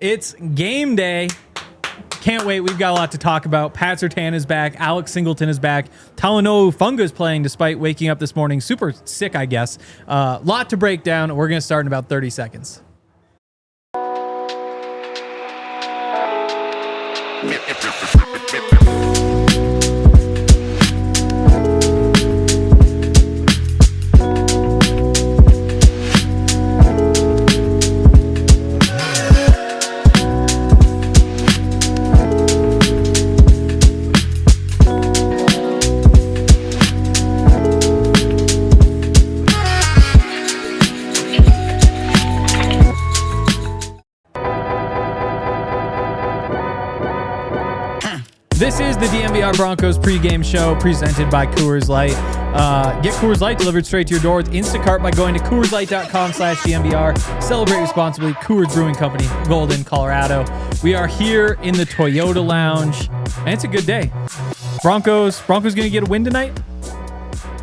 It's game day. Can't wait. We've got a lot to talk about. Pat Surtain is back. Alex Singleton is back. Talanoa Funga is playing despite waking up this morning super sick, I guess. Lot to break down. We're going to start in about 30 seconds. This is the DNVR Broncos pregame show presented by Coors Light. Get Coors Light delivered straight to your door with Instacart by going to CoorsLight.com/DNVR. Celebrate responsibly. Coors Brewing Company, Golden, Colorado. We are here in the Toyota Lounge, and it's a good day. Broncos going to get a win tonight?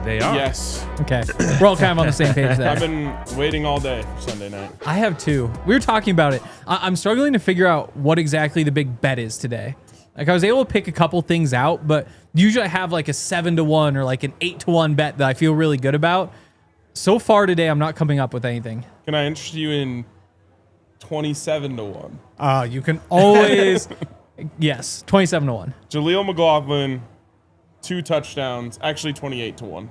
They are. Yes. Okay. We're all kind of on the same page there. I've been waiting all day for Sunday night. I have too. We were talking about it. I'm struggling to figure out what exactly the big bet is today. Like, I was able to pick a couple things out, but usually I have like a 7-1 or like an 8-1 bet that I feel really good about. So far today, I'm not coming up with anything. Can I interest you in 27-1? You can always, yes, 27-1. Jaleel McLaughlin, 2 touchdowns, actually 28-1.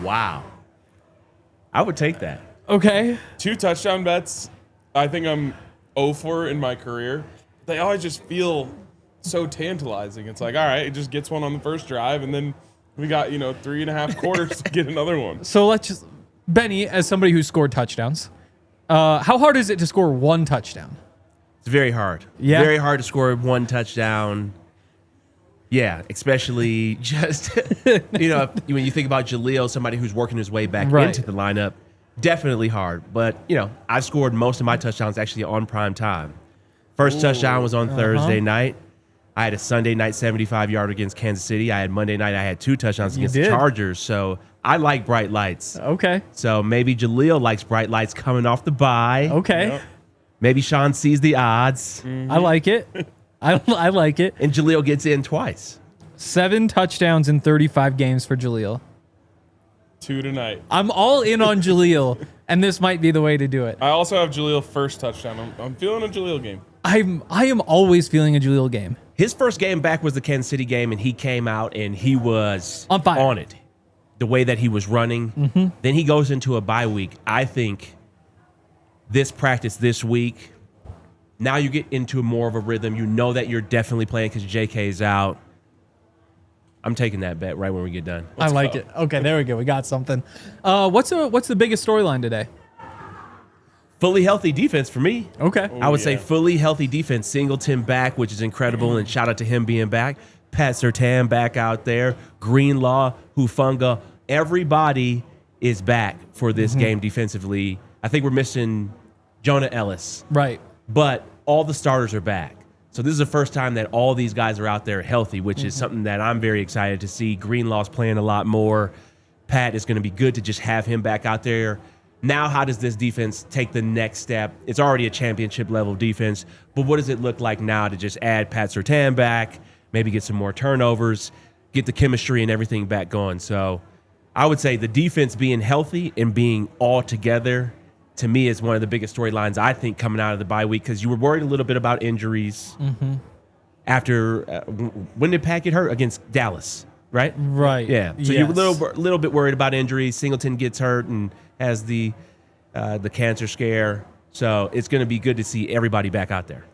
Wow. I would take that. Okay. 2 touchdown bets. I think I'm 0 in my career. They always just feel so tantalizing. It's like, all right, it just gets one on the first drive, and then we got 3.5 quarters to get another one. So let's just, Benny, as somebody who scored touchdowns, how hard is it to score 1 touchdown? It's very hard. Yeah. Very hard to score 1 touchdown. Yeah, especially just, when you think about Jaleel, somebody who's working his way back into the lineup, definitely hard. But, I've scored most of my touchdowns actually on prime time. First touchdown was on Thursday night. I had a Sunday night 75-yard against Kansas City. I had Monday night, I had 2 touchdowns against the Chargers. So I like bright lights. Okay. So maybe Jaleel likes bright lights coming off the bye. Okay. Yep. Maybe Sean sees the odds. Mm-hmm. I like it. I like it. And Jaleel gets in twice. 7 touchdowns in 35 games for Jaleel. 2 tonight. I'm all in on Jaleel, and this might be the way to do it. I also have Jaleel first touchdown. I'm feeling a Jaleel game. I am always feeling a Jaleel game. His first game back was the Kansas City game, and he came out and he was on fire. On it. The way that he was running. Mm-hmm. Then he goes into a bye week. I think this practice this week, now you get into more of a rhythm. You know that you're definitely playing because JK is out. I'm taking that bet right when we get done. I like it. Okay, there we go. We got something. What's the biggest storyline today? Fully healthy defense for me. Okay. I would say fully healthy defense. Singleton back, which is incredible, and shout out to him being back. Pat Surtain back out there. Greenlaw, Hufanga. Everybody is back for this game defensively. I think we're missing Jonah Ellis. Right. But all the starters are back. So this is the first time that all these guys are out there healthy, which is something that I'm very excited to see. Greenlaw's playing a lot more. Pat is going to be good to just have him back out there. Now, how does this defense take the next step? It's already a championship level defense, but what does it look like now to just add Pat Surtain back, maybe get some more turnovers, get the chemistry and everything back going? So I would say the defense being healthy and being all together, to me, is one of the biggest storylines, I think, coming out of the bye week, because you were worried a little bit about injuries after when did Pat get hurt? Against Dallas, right? Right. Yeah. So you were a little bit worried about injuries. Singleton gets hurt and has the cancer scare. So it's going to be good to see everybody back out there.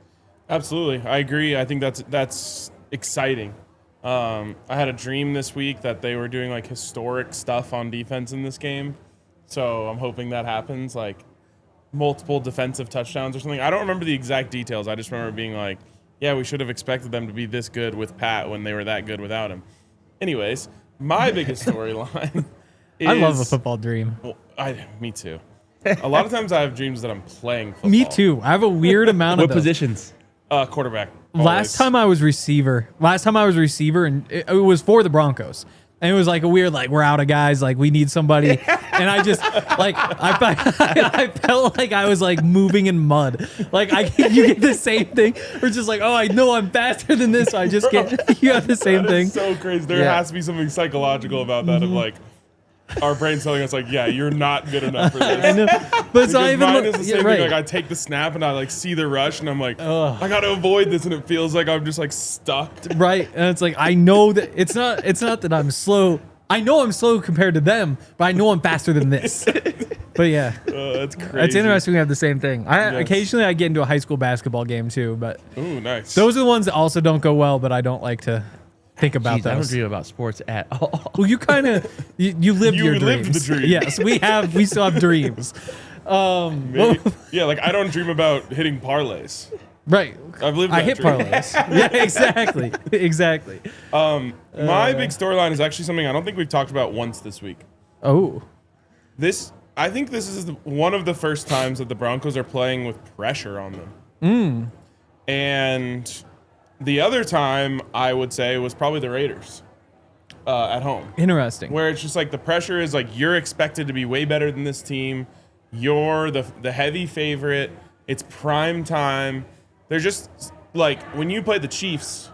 Absolutely. I agree. I think that's exciting. I had a dream this week that they were doing like historic stuff on defense in this game. So I'm hoping that happens, like multiple defensive touchdowns or something. I don't remember the exact details. I just remember being like, yeah, we should have expected them to be this good with Pat when they were that good without him. Anyways, my biggest storyline is... I love a football dream. Well, me too. A lot of times I have dreams that I'm playing football. Me too. I have a weird amount of What those. positions? Quarterback. Last time I was receiver, and it was for the Broncos. And it was like a weird, like, we're out of guys, like, we need somebody. And I just, like, I felt like I was, like, moving in mud. Like, you get the same thing. We're just like, oh, I know I'm faster than this, so I just get, you have the same thing. So crazy. There has to be something psychological about that of, like, our brain's telling us, like, yeah, you're not good enough for this. I know. But it's not even mine is the same right. thing. Like, I take the snap and I, like, see the rush and I'm like, I got to avoid this, and it feels like I'm just, like, stuck. Right. And it's like, I know that it's not that I'm slow. I know I'm slow compared to them, but I know I'm faster than this. But yeah. That's crazy. It's interesting we have the same thing. Yes. Occasionally I get into a high school basketball game too, but Ooh, nice. those are the ones that also don't go well, but I don't like to think about Jeez, I don't those. dream about sports at all. Well, you kind of you lived You your lived dreams. the dream. Yes, we still have dreams. Maybe, yeah, like, I don't dream about hitting parlays. Right. I've lived I that hit dream. parlays. Yeah, exactly. Exactly. My big storyline is actually something I don't think we've talked about once this week. Oh. I think this is one of the first times that the Broncos are playing with pressure on them. And the other time, I would say, was probably the Raiders at home. Interesting. Where it's just like the pressure is like you're expected to be way better than this team. You're the heavy favorite. It's prime time. They're just like when you play the Chiefs,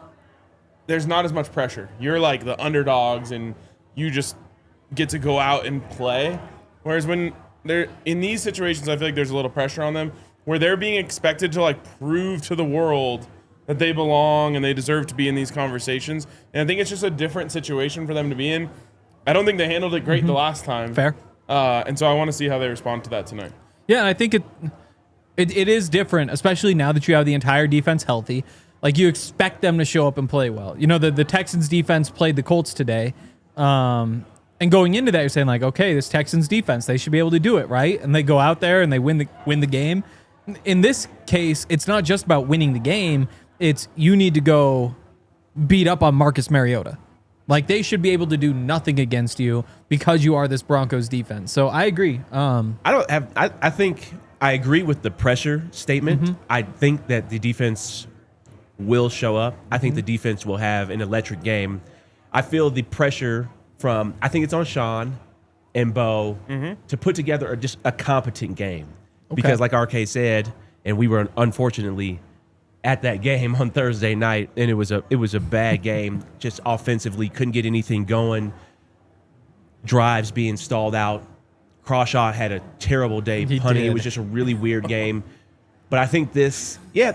there's not as much pressure. You're like the underdogs and you just get to go out and play. Whereas when they're in these situations, I feel like there's a little pressure on them where they're being expected to like prove to the world that they belong and they deserve to be in these conversations. And I think it's just a different situation for them to be in. I don't think they handled it great the last time. Fair. And so I want to see how they respond to that tonight. Yeah, I think it is different, especially now that you have the entire defense healthy. Like, you expect them to show up and play well. You know, the Texans defense played the Colts today. And going into that, you're saying, like, okay, this Texans defense, they should be able to do it, right? And they go out there and they win the game. In this case, it's not just about winning the game. It's you need to go beat up on Marcus Mariota. Like, they should be able to do nothing against you because you are this Broncos defense. So I agree. I think I agree with the pressure statement. I think that the defense will show up. I think the defense will have an electric game. I feel the pressure I think it's on Sean and Bo to put together just a competent game. Okay. Because like RK said, and we were unfortunately at that game on Thursday night, and it was a bad game. Just offensively, couldn't get anything going. Drives being stalled out. Crawshaw had a terrible day punting. It was just a really weird game. But I think there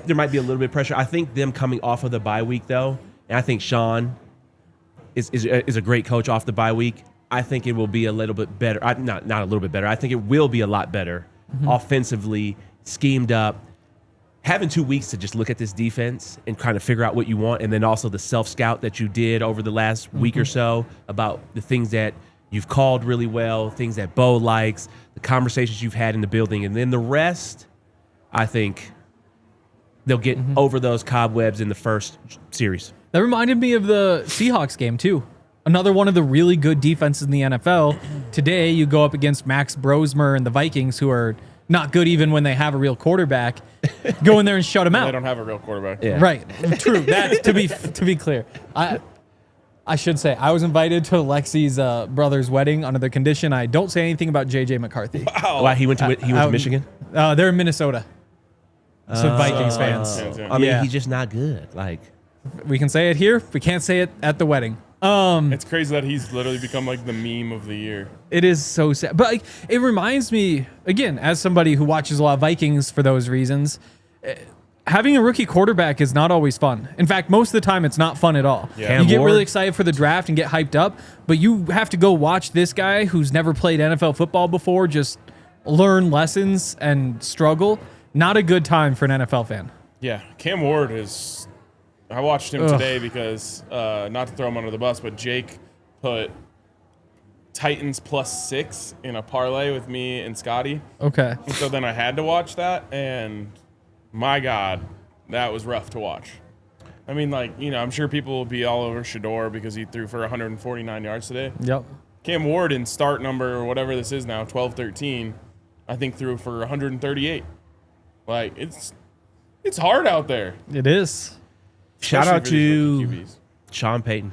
might be a little bit of pressure. I think them coming off of the bye week, though, and I think Sean is a great coach off the bye week. I think it will be a little bit better. Not a little bit better. I think it will be a lot better offensively, schemed up. Having 2 weeks to just look at this defense and kind of figure out what you want, and then also the self-scout that you did over the last week or so about the things that you've called really well, things that Bo likes, the conversations you've had in the building, and then the rest, I think they'll get over those cobwebs in the first series. That reminded me of the Seahawks game, too. Another one of the really good defenses in the NFL. Today, you go up against Max Brosmer and the Vikings, who are not good even when they have a real quarterback. Go in there and shut them out. They don't have a real quarterback. Yeah. Right. True. That's to be clear. I should say I was invited to Lexi's brother's wedding under the condition I don't say anything about JJ McCarthy. Wow. Why he went to Michigan? They're in Minnesota. So Vikings fans. Yeah. I mean, Yeah. he's just not good. Like, We can say it here. We can't say it at the wedding. It's crazy that he's literally become like the meme of the year. It is so sad. But like, it reminds me, again, as somebody who watches a lot of Vikings for those reasons, having a rookie quarterback is not always fun. In fact, most of the time, it's not fun at all. Yeah. You get Cam really Ward. excited for the draft and get hyped up, but you have to go watch this guy who's never played NFL football before just learn lessons and struggle. Not a good time for an NFL fan. Yeah, Cam Ward is. I watched him today because, not to throw him under the bus, but Jake put Titans +6 in a parlay with me and Scotty. Okay. And so then I had to watch that, and my God, that was rough to watch. I mean, like, I'm sure people will be all over Shador because he threw for 149 yards today. Yep. Cam Ward in start number, or whatever this is now, 12-13, I think threw for 138. Like, it's hard out there. It is. shout out Especially for these to rookie QBs. Sean Payton.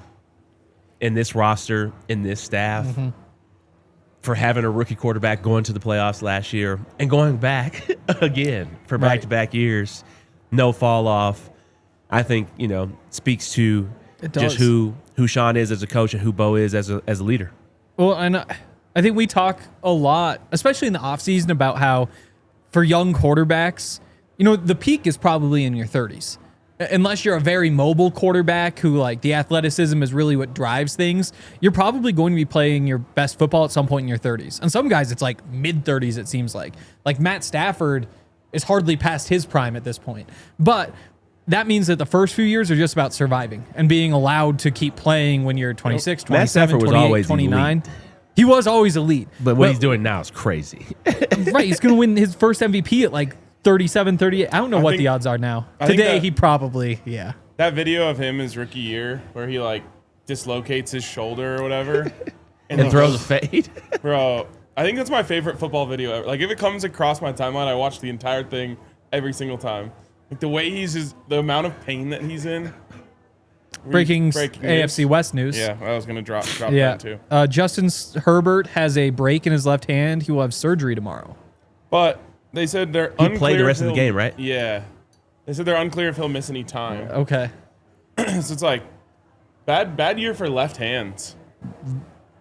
in this roster, in this staff, for having a rookie quarterback going to the playoffs last year and going back again for back-to-back years, no fall off. I think, speaks to just who Sean is as a coach and who Bo is as a leader. Well, and I think we talk a lot, especially in the offseason, about how for young quarterbacks, the peak is probably in your 30s. Unless you're a very mobile quarterback who, like, the athleticism is really what drives things, you're probably going to be playing your best football at some point in your 30s. And some guys, it's like mid-30s, it seems like. Like Matt Stafford is hardly past his prime at this point. But that means that the first few years are just about surviving and being allowed to keep playing when you're 26, 27, 28, 29. Elite. He was always elite. But what he's doing now is crazy. Right, he's going to win his first MVP at like 37, 38. I don't know what the odds are now. Today, he probably, That video of him his rookie year where he, like, dislocates his shoulder or whatever. and throws a fade. Bro, I think that's my favorite football video ever. Like, if it comes across my timeline, I watch the entire thing every single time. Like, the way the amount of pain that he's in. Breaking AFC West news. Yeah, I was going to drop that too. Justin Herbert has a break in his left hand. He will have surgery tomorrow. But they said they're unclear. He played the rest of the game, right? Yeah. They said they're unclear if he'll miss any time. Okay. So it's like, bad year for left hands.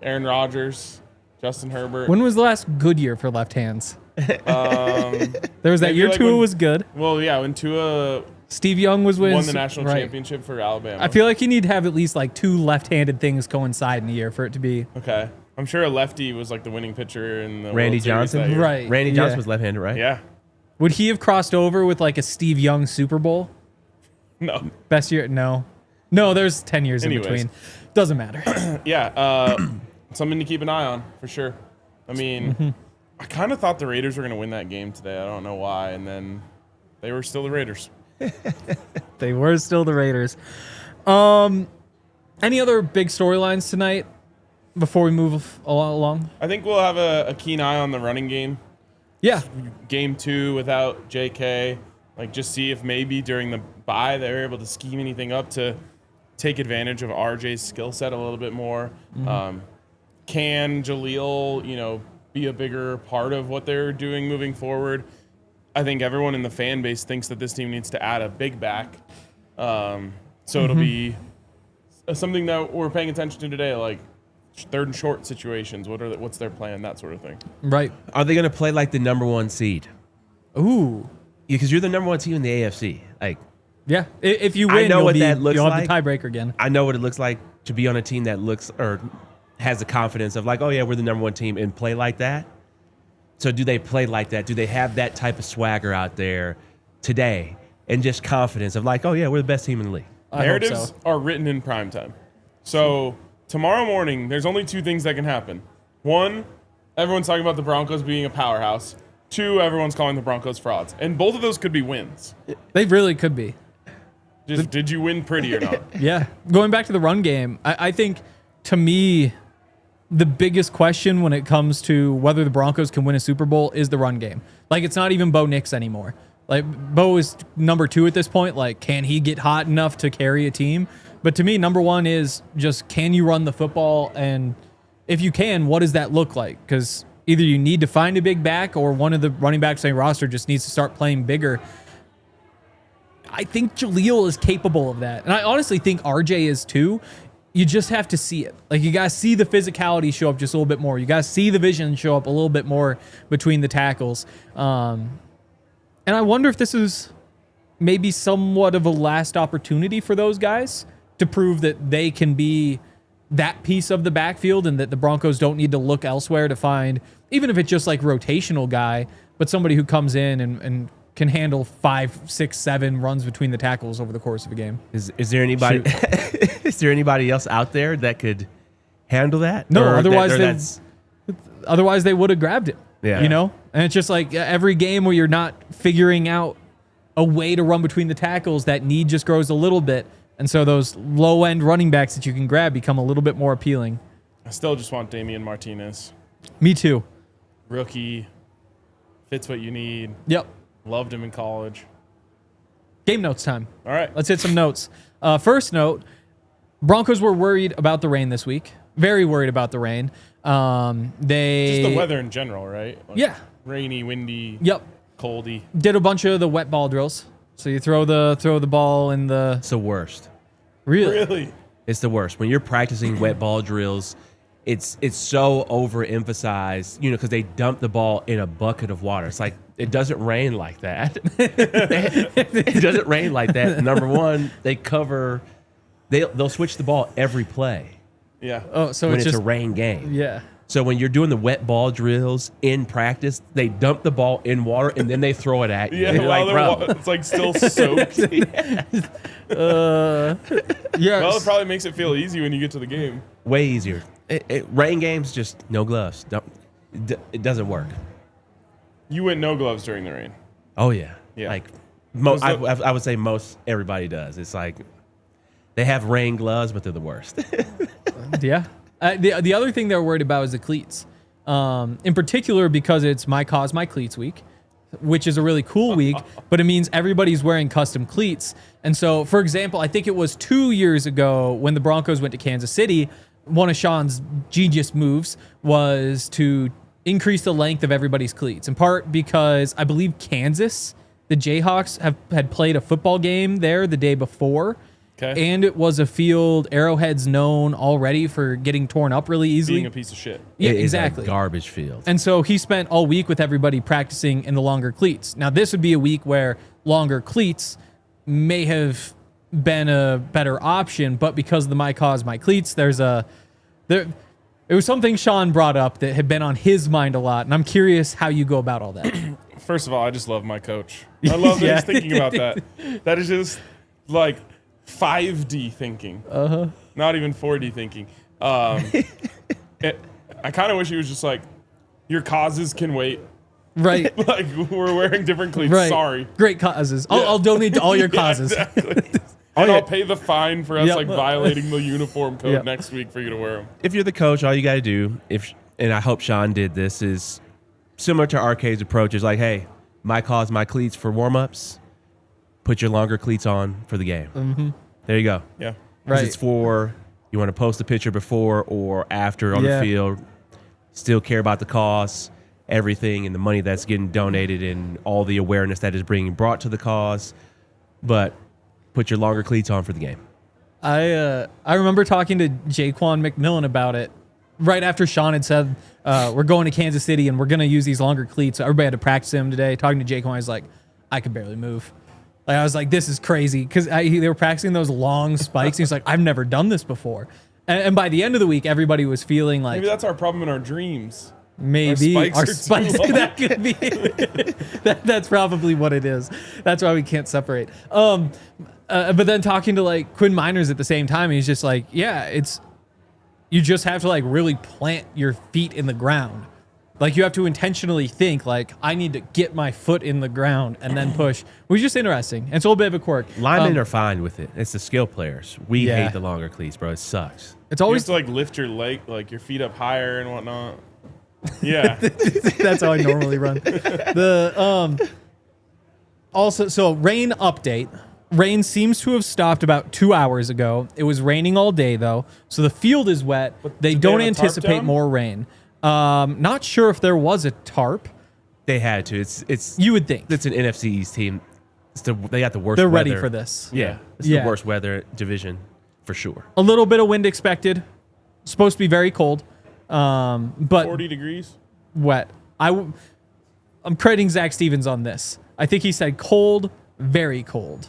Aaron Rodgers, Justin Herbert. When was the last good year for left hands? There was that year Tua was good. Well, yeah, when Tua Steve Young won the national championship for Alabama. I feel like you need to have at least like two left-handed things coincide in a year for it to be. Okay. I'm sure a lefty was like the winning pitcher in the Randy World Series Johnson. that year. Right. Randy Johnson was left-handed, right? Yeah. Would he have crossed over with like a Steve Young Super Bowl? No. Best year? No. No, there's 10 years in between. Doesn't matter. Yeah. Something to keep an eye on for sure. I mean, I kind of thought the Raiders were going to win that game today. I don't know why. And then they were still the Raiders. They were still the Raiders. Any other big storylines tonight before we move along? I think we'll have a keen eye on the running game. Yeah. Game 2 without JK. Like, just see if maybe during the bye they're able to scheme anything up to take advantage of RJ's skill set a little bit more. Can Jaleel, be a bigger part of what they're doing moving forward? I think everyone in the fan base thinks that this team needs to add a big back. So it'll be something that we're paying attention to today, like third and short situations. What's their plan? That sort of thing. Right. Are they going to play like the number 1 seed? Ooh. Because you're the number 1 team in the AFC. Like, yeah. If you win, that looks you'll like. have the tiebreaker again. I know what it looks like to be on a team that looks or has the confidence of like, oh yeah, we're the number 1 team and play like that. So do they play like that? Do they have that type of swagger out there today and just confidence of like, oh yeah, we're the best team in the league? Narratives are written in primetime. So tomorrow morning, there's only 2 things that can happen. 1, everyone's talking about the Broncos being a powerhouse. 2, everyone's calling the Broncos frauds. And both of those could be wins. They really could be. Just did you win pretty or not? Yeah. Going back to the run game, I think, to me, the biggest question when it comes to whether the Broncos can win a Super Bowl is the run game. Like, it's not even Bo Nix anymore. Like, Bo is number 2 at this point. Like, can he get hot enough to carry a team? But to me, number 1 is just, can you run the football? And if you can, what does that look like? Because either you need to find a big back or one of the running backs on your roster just needs to start playing bigger. I think Jaleel is capable of that. And I honestly think RJ is too. You just have to see it. Like, you guys see the physicality show up just a little bit more. You guys see the vision show up a little bit more between the tackles. And I wonder if this is maybe somewhat of a last opportunity for those guys to prove that they can be that piece of the backfield and that the Broncos don't need to look elsewhere to find, even if it's just like rotational guy, but somebody who comes in and can handle 5, 6, 7 runs between the tackles over the course of a game. Is there anybody is there anybody else out there that could handle that? No, otherwise they would have grabbed it. Yeah. And it's just like every game where you're not figuring out a way to run between the tackles, that need just grows a little bit. And so those low-end running backs that you can grab become a little bit more appealing. I still just want Damian Martinez. Me too. Rookie. Fits what you need. Yep. Loved him in college. Game notes time. All right. Let's hit some notes. First note, Broncos were worried about the rain this week. Very worried about the rain. They Just the weather in general, right? Like Yeah. Rainy, windy. Yep. Coldy. Did a bunch of the wet ball drills. So you throw the ball in the. It's the worst. Really? It's the worst. When you're practicing wet ball drills, it's so overemphasized, because they dump the ball in a bucket of water. It's like, it doesn't rain like that. It doesn't rain like that. Number one, they'll switch the ball every play Yeah. Oh, so when it's it's just a rain game. yeah. So when you're doing the wet ball drills in practice, they dump the ball in water and then they throw it at you. Yeah, You're while like, bro. it's like still soaked. Yeah. Well, it probably makes it feel easy when you get to the game. Way easier. Rain games, just no gloves. It doesn't work. You went no gloves during the rain. Oh yeah, Yeah. Like I would say most everybody does. It's like they have rain gloves, but they're the worst. Yeah. The other thing they're worried about is the cleats. In particular, because it's My Cause, My Cleats week, which is a really cool week, but it means everybody's wearing custom cleats. And so, for example, I think it was 2 years ago when the Broncos went to Kansas City, one of Sean's genius moves was to increase the length of everybody's cleats, in part because I believe Kansas, the Jayhawks, had played a football game there the day before. Okay. And it was a field Arrowhead's known already for getting torn up really easily. Being a piece of shit. Yeah, It is exactly. a garbage field. And so he spent all week with everybody practicing in the longer cleats. Now, this would be a week where longer cleats may have been a better option, but because of the My Cause, My Cleats, it was something Sean brought up that had been on his mind a lot, and I'm curious how you go about all that. First of all, I just love my coach. I love Yeah. just thinking about that. That is just like 5D thinking. Not even 4D thinking. I kind of wish he was just like, your causes can wait. Right. Like, we're wearing different cleats. Right. Sorry. Great causes. I'll donate to all your causes. Yeah, exactly. And I'll pay the fine for us Yep. like violating the uniform code Yep. next week for you to wear them. If you're the coach, all you got to do, and I hope Sean did this, is similar to Arcade's approach. Is like, hey, My Cause, My Cleats for warm-ups. Put your longer cleats on for the game. Mm-hmm. There you go. Yeah. 'Cause Right. It's for, you want to post a picture before or after on Yeah. the field. Still care about the cause, everything, and the money that's getting donated and all the awareness that is being brought to the cause. But put your longer cleats on for the game. I remember talking to Jaquan McMillan about it right after Sean had said, we're going to Kansas City and we're going to use these longer cleats. So everybody had to practice them today. Talking to Jaquan, I was like, I could barely move. Like, I was like, this is crazy. Because they were practicing those long spikes. He's like, I've never done this before. And by the end of the week, everybody was feeling like, Maybe that's our problem in our dreams. maybe Our our spikes are spikes too long. that could be that's probably what it is. That's why we can't separate. But then talking to like Quinn Miners at the same time, he's just like, yeah, you just have to like really plant your feet in the ground. Like you have to intentionally think like, I need to get my foot in the ground and then push, which is just interesting. And it's a little bit of a quirk. Linemen are fine with it. It's the skill players. We Yeah. hate the longer cleats, bro. It sucks. It's You have always to like lift your leg, like your feet up higher and whatnot. Yeah. that's how I normally run. Also, so rain update. Rain seems to have stopped about 2 hours ago. It was raining all day though, so the field is wet. They did they don't have a tarp anticipate down? more rain. Not sure if there was a tarp. They had to. It's You would think it's an NFC East team. They got the worst. they're weather. ready for this. Yeah, it's Yeah. the worst weather division for sure. A little bit of wind expected. Supposed to be very cold, but 40 degrees. wet. I'm crediting Zach Stevens on this. I think he said cold, very cold.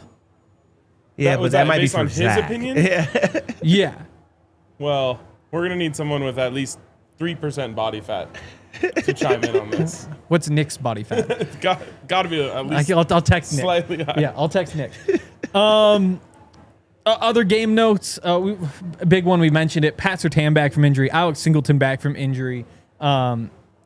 Yeah, Was but that might be based for on his Zach. opinion? Yeah. Yeah. Well, we're going to need someone with at least 3% body fat to chime in on this. What's Nick's body fat? It's got to be at least I'll text Nick. slightly high. Yeah, I'll text Nick. Other game notes. A big one, we mentioned it. Pat Surtain back from injury. Alex Singleton back from injury.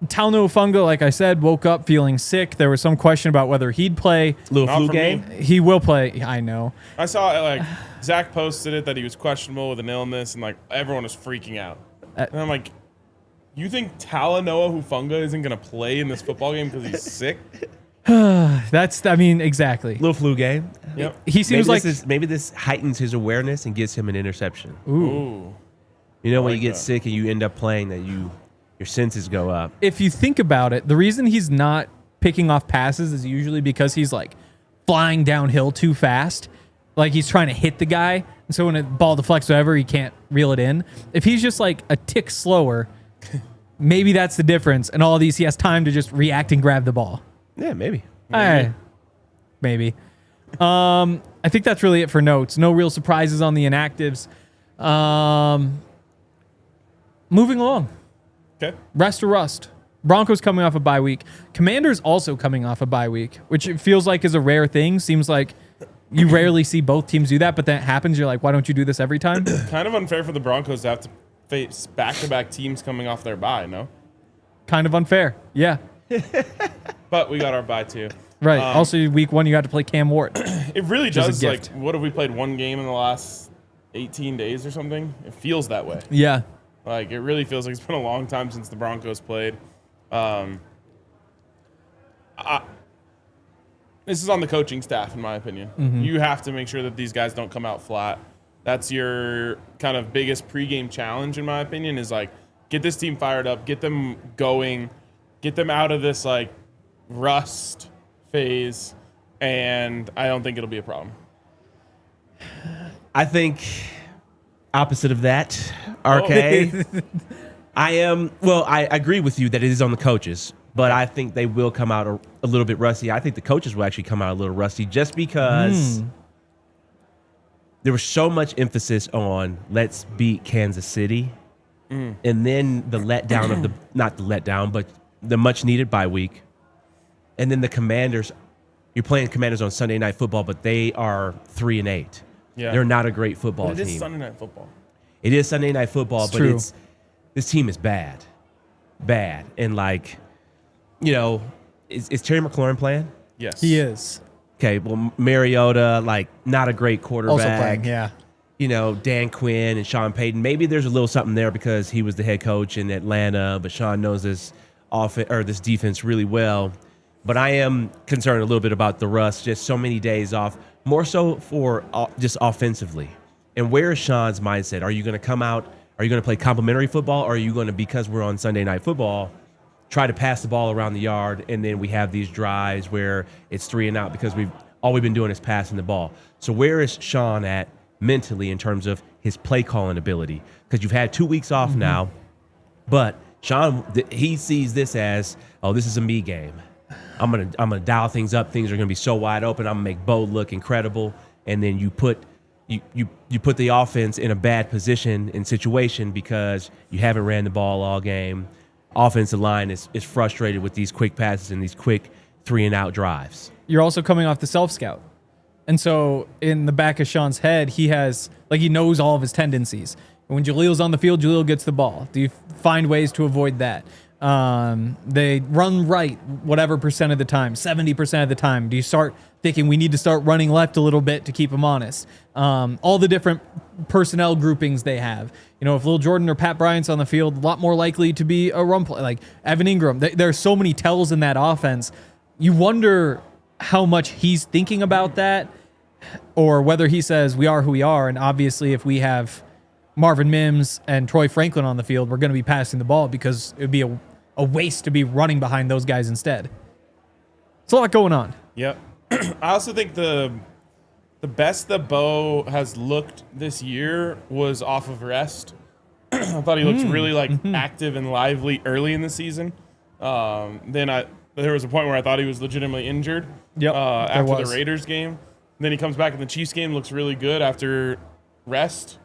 Talnofunga, like I said, woke up feeling sick. There was some question about whether he'd play. Little Not flu for game. me. He will play. I know. I saw like Zach posted it that he was questionable with an illness and like everyone was freaking out. And I'm like, you think Talanoa Hufanga isn't going to play in this football game because he's sick? Exactly. Little flu game. Yep. He seems like maybe this heightens his awareness and gets him an interception. Ooh. You know, when like you get that. sick and you end up playing, that your senses go up. if you think about it, the reason he's not picking off passes is usually because he's like flying downhill too fast. Like he's trying to hit the guy. And so when a ball deflects whatever, he can't reel it in. If he's just like a tick slower, maybe that's the difference. And all of these, he has time to just react and grab the ball. Yeah, maybe. Maybe. I think that's really it for notes. No real surprises on the inactives. Moving along. Okay. Rest or rust. Broncos coming off a bye week. Commanders also coming off a bye week, which it feels like is a rare thing. Seems like you rarely see both teams do that, but then it happens. You're like, why don't you do this every time? Kind of unfair for the Broncos to have to face back-to-back teams coming off their bye, no? Kind of unfair. Yeah. But we got our bye too. Right. Also, week 1, you got to play Cam Ward. It really Which is a does. Like, gift. what have we played one game in the last 18 days or something? It feels that way. Yeah. Like, it really feels like it's been a long time since the Broncos played. This is on the coaching staff, in my opinion. You have to make sure that these guys don't come out flat. That's your kind of biggest pregame challenge, in my opinion, is like, get this team fired up, get them going, get them out of this like rust phase, and I don't think it'll be a problem. I think opposite of that, RK. I agree with you that it is on the coaches, but I think they will come out a little bit rusty. I think the coaches will actually come out a little rusty just because there was so much emphasis on let's beat Kansas City. And then the letdown of not the letdown, but the much needed bye week. And then the Commanders, you're playing Commanders on Sunday Night Football, but they are 3-8. Yeah. They're not a great football But it team. is Sunday Night Football. It is Sunday Night Football, It's but true. this team is bad. And like, you know, is Terry McLaurin playing? Yes. He is. Okay, well, Mariota, like, not a great quarterback. Also playing, yeah. You know, Dan Quinn and Sean Payton. Maybe there's a little something there because he was the head coach in Atlanta, but Sean knows this this defense really well. But I am concerned a little bit about the rust, just so many days off, more so for just offensively. And where is Sean's mindset? Are you going to come out? Are you going to play complimentary football? Or are you going to, because we're on Sunday Night Football, try to pass the ball around the yard, and then we have these drives where it's 3 and out because all we've been doing is passing the ball. So where is Sean at mentally in terms of his play calling ability? Because you've had 2 weeks off now, but Sean, he sees this as, oh, this is a me game. I'm gonna dial things up. Things are gonna be so wide open. I'm gonna make Bo look incredible, and then you put the offense in a bad position and situation because you haven't ran the ball all game. Offensive line is frustrated with these quick passes and these quick 3 and out drives. You're also coming off the self-scout. And so in the back of Sean's head, he knows all of his tendencies. When Jalil's on the field, Jalil gets the ball. Do you find ways to avoid that? They run right whatever percent of the time, 70% of the time. Do you start thinking we need to start running left a little bit to keep them honest? All the different personnel groupings they have. You know, if Lil Jordan or Pat Bryant's on the field, a lot more likely to be a run play. Like Evan Ingram, there are so many tells in that offense. You wonder how much he's thinking about that, or whether he says we are who we are. And obviously, if we have Marvin Mims and Troy Franklin on the field, we're going to be passing the ball because it would be a waste to be running behind those guys instead. It's a lot going on. Yep. I also think the best that Bo has looked this year was off of rest. I thought he looked really active and lively early in the season. Then there was a point where I thought he was legitimately injured. Yep, after the Raiders game. Then he comes back in the Chiefs game, looks really good after rest.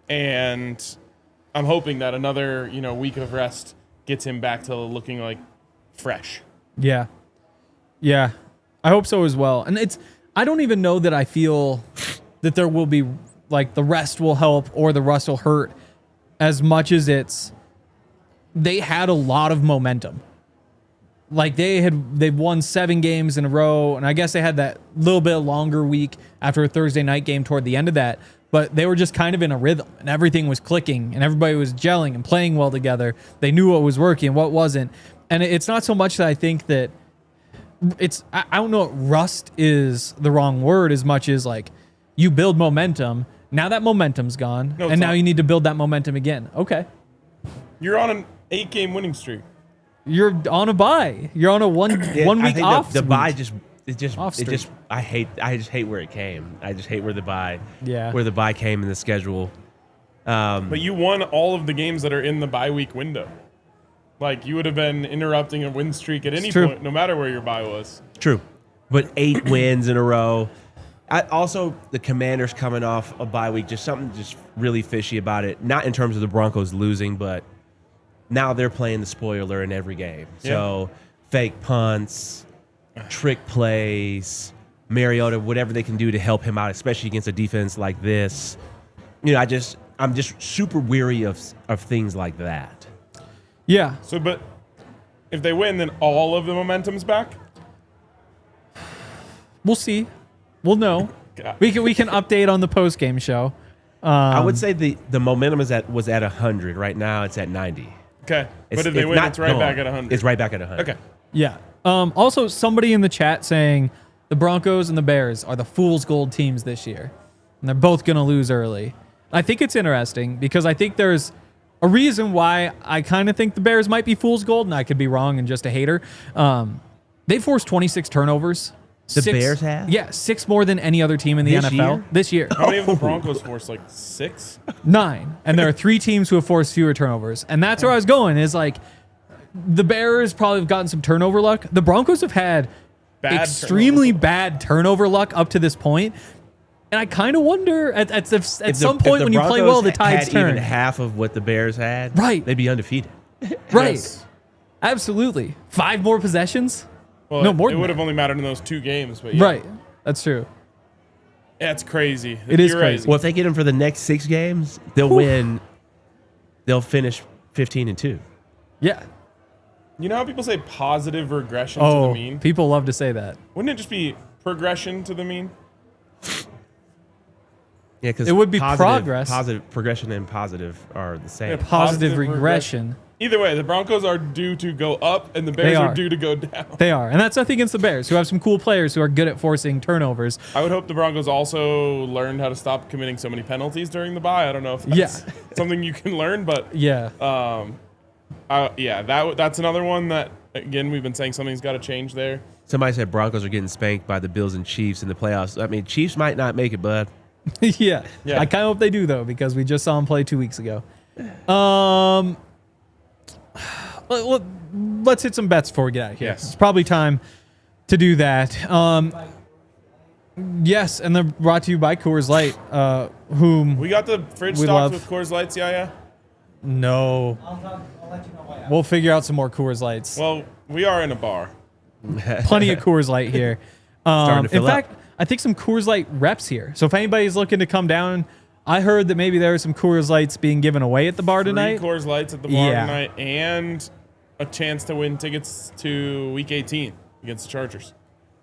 And I'm hoping that another, week of rest gets him back to looking like fresh. Yeah. Yeah. I hope so as well. And I don't even know that I feel that there will be like the rest will help or the rust will hurt as much as they had a lot of momentum. Like they've won 7 games in a row, and I guess they had that little bit longer week after a Thursday night game toward the end of that, but they were just kind of in a rhythm, and everything was clicking, and everybody was gelling and playing well together. They knew what was working, what wasn't. And it's not so much that I think that I don't know if rust is the wrong word as much as like you build momentum. Now that momentum's gone, and now you need to build that momentum again. Okay. You're on an 8-game winning streak. You're on a bye. You're on a one week off. The bye just I just hate where it came. I just hate where the bye came in the schedule. But you won all of the games that are in the bye week window. Like, you would have been interrupting a win streak at any point, no matter where your bye was. True. But 8 wins in a row. Also, the Commanders coming off a bye week, just something just really fishy about it. Not in terms of the Broncos losing, but now they're playing the spoiler in every game. Yeah. So, fake punts, trick plays, Mariota, whatever they can do to help him out, especially against a defense like this. You know, I'm just super weary of things like that. Yeah. So, but if they win, then all of the momentum's back? We'll see. We'll know. We can update on the post-game show. I would say the momentum was at 100. Right now, it's at 90. Okay. But if they win, it's right back at 100. It's right back at 100. Okay. Yeah. Also, somebody in the chat saying the Broncos and the Bears are the fool's gold teams this year. And they're both going to lose early. I think it's interesting because I think there's a reason why I kind of think the Bears might be fool's gold, and I could be wrong and just a hater. They forced 26 turnovers. The Bears have? Yeah, 6 more than any other team in the NFL this year. How many of the Broncos forced? Like 6? 9. And there are 3 teams who have forced fewer turnovers. And that's where I was going is like the Bears probably have gotten some turnover luck. The Broncos have had extremely bad turnover luck up to this point. And I kind of wonder at some point when you play well, the tides turn. Even half of what the Bears had, right? They'd be undefeated. Right. Yes. Absolutely. 5 more possessions? Well, no, more it than would have only mattered in those 2 games. But yeah. Right. That's true. Yeah, it's crazy. It is crazy. Well, if they get them for the next 6 games, they'll win. They'll finish 15-2. Yeah. You know how people say positive regression to the mean? People love to say that. Wouldn't it just be progression to the mean? Yeah, because it would be progress. Positive progression and positive are the same. Yeah, positive regression. Either way, the Broncos are due to go up, and the Bears are due to go down. They are, and that's nothing against the Bears, who have some cool players who are good at forcing turnovers. I would hope the Broncos also learned how to stop committing so many penalties during the bye. I don't know if that's something you can learn, but that's another one that, again, we've been saying something's got to change there. Somebody said Broncos are getting spanked by the Bills and Chiefs in the playoffs. I mean, Chiefs might not make it, bud. yeah. I kind of hope they do, though, because we just saw them play 2 weeks ago. Let's hit some bets before we get out of here. Yes. It's probably time to do that. Yes, and they're brought to you by Coors Light, whom we got the fridge stocked with Coors Lights, yeah? No. I'll let you know why. We'll figure out some more Coors Lights. Well, we are in a bar. Plenty of Coors Light here. In fact, I think some Coors Light reps here. So if anybody's looking to come down, I heard that maybe there are some Coors Lights being given away at the bar tonight. 3 Coors Lights at the bar tonight, and a chance to win tickets to Week 18 against the Chargers.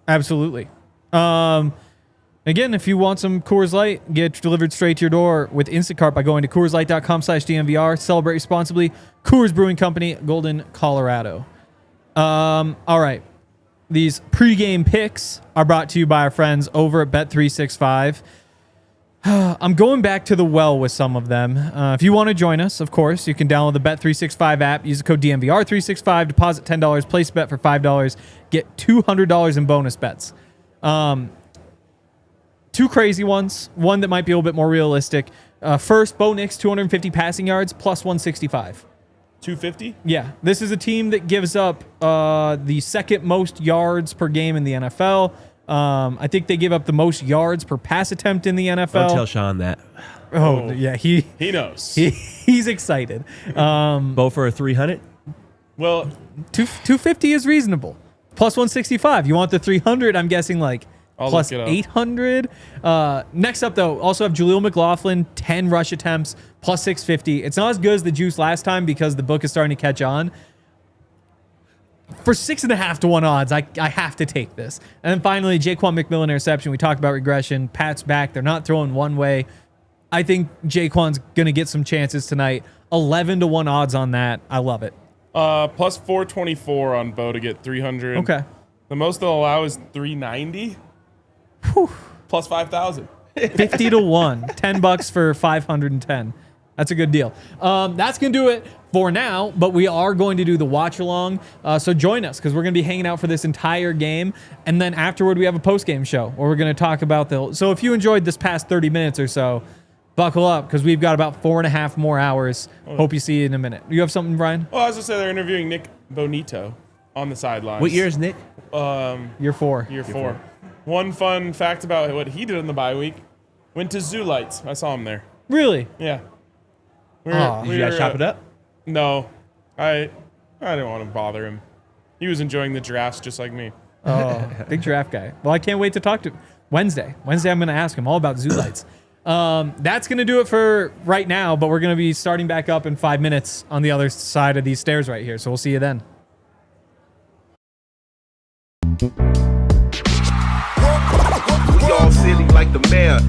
Absolutely. Again, if you want some Coors Light, get it delivered straight to your door with Instacart by going to CoorsLight.com/DNVR. Celebrate responsibly. Coors Brewing Company, Golden, Colorado. All right. These pregame picks are brought to you by our friends over at Bet365. I'm going back to the well with some of them. If you want to join us, of course, you can download the Bet365 app, use the code DNVR365, deposit $10, place a bet for $5, get $200 in bonus bets. 2 crazy ones, one that might be a little bit more realistic. First, Bo Nix, 250 passing yards, plus 165. 250? Yeah. This is a team that gives up the second most yards per game in the NFL. I think they give up the most yards per pass attempt in the NFL. Don't tell Sean that. Oh, yeah. He knows. He's excited. Bo for a 300? Well, 250 is reasonable. Plus 165. You want the 300? I'm guessing like plus 800. Next up, though, also have Jaleel McLaughlin, 10 rush attempts, plus 650. It's not as good as the juice last time because the book is starting to catch on. For 6.5 to 1 odds, I have to take this. And then finally, Jaquan McMillan interception. We talked about regression. Pat's back. They're not throwing one way. I think Jaquan's going to get some chances tonight. 11 to 1 odds on that. I love it. Plus 424 on Bo to get 300. Okay. The most they'll allow is 390 plus 5,000. 50 to 1. $10 for 510. That's a good deal. That's going to do it for now, but we are going to do the watch along. So join us because we're going to be hanging out for this entire game. And then afterward, we have a post-game show where we're going to talk about so if you enjoyed this past 30 minutes or so, buckle up because we've got about 4.5 more hours. Hope you see you in a minute. You have something, Brian? Well, I was going to say they're interviewing Nik Bonitto on the sidelines. What year is Nik? Year 4. Year 4. One fun fact about what he did in the bye week, went to Zoo Lights. I saw him there. Really? Yeah. Did you guys chop it up? No. I didn't want to bother him. He was enjoying the giraffes just like me. Oh, big giraffe guy. Well, I can't wait to talk to him. Wednesday, I'm going to ask him all about Zoo Lights. That's going to do it for right now, but we're going to be starting back up in 5 minutes on the other side of these stairs right here. So we'll see you then. We all silly like the mayor.